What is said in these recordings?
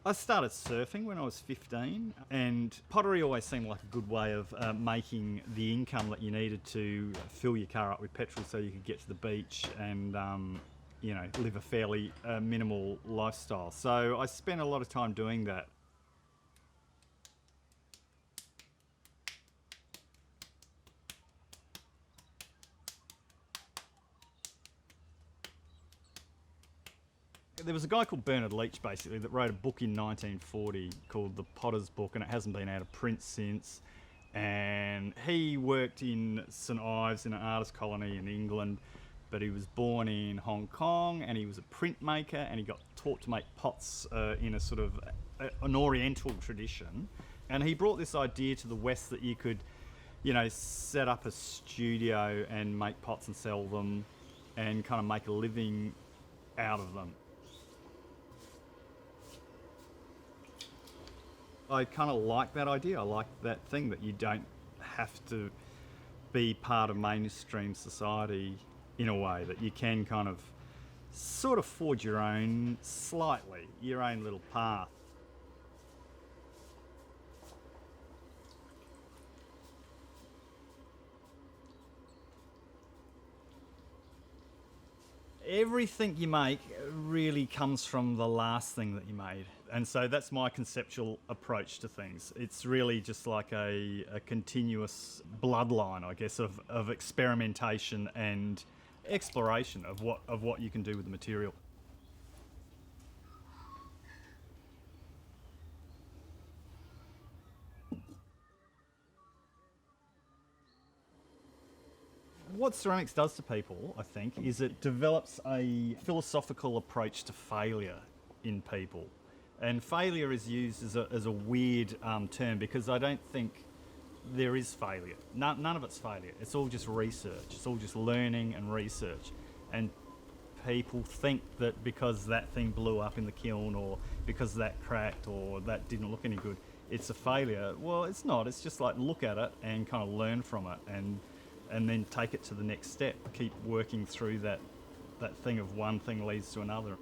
I started surfing when I was 15, and pottery always seemed like a good way of making the income that you needed to fill your car up with petrol so you could get to the beach and live a fairly minimal lifestyle. So I spent a lot of time doing that. There was a guy called Bernard Leach, basically, that wrote a book in 1940 called The Potter's Book, and it hasn't been out of print since. And he worked in St Ives in an artist colony in England, but he was born in Hong Kong, and he was a printmaker, and he got taught to make pots in a sort of an Oriental tradition. And he brought this idea to the West that you could, set up a studio and make pots and sell them and kind of make a living out of them. I kind of like that idea. I like that thing that you don't have to be part of mainstream society in a way, that you can kind of sort of forge your own little path. Everything you make really comes from the last thing that you made. And so that's my conceptual approach to things. It's really just like a continuous bloodline, I guess, of experimentation and exploration of what you can do with the material. What ceramics does to people, I think, is it develops a philosophical approach to failure in people. And failure is used as a weird term, because I don't think there is failure. None of it's failure. It's all just research. It's all just learning and research. And people think that because that thing blew up in the kiln, or because that cracked, or that didn't look any good, it's a failure. Well, it's not. It's just like look at it and kind of learn from it, and then take it to the next step. Keep working through that thing of one thing leads to another.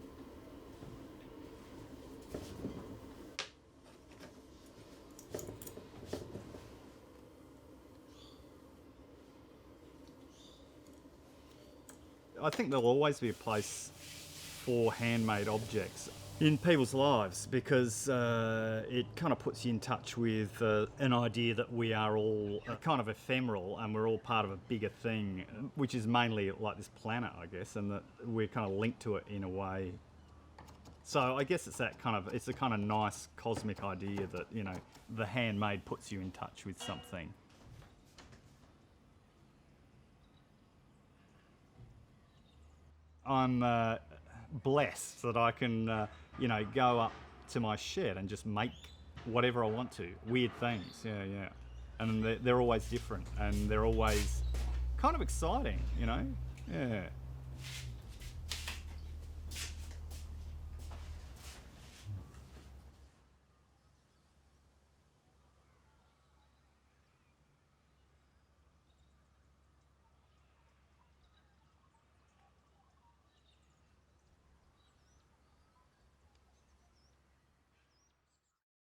I think there'll always be a place for handmade objects in people's lives, because it kind of puts you in touch with an idea that we are all kind of ephemeral, and we're all part of a bigger thing, which is mainly like this planet, I guess, and that we're kind of linked to it in a way. So I guess it's a kind of nice cosmic idea that, the handmade puts you in touch with something. I'm blessed that I can, go up to my shed and just make whatever I want to. Weird things, yeah. And they're always different, and they're always kind of exciting, yeah.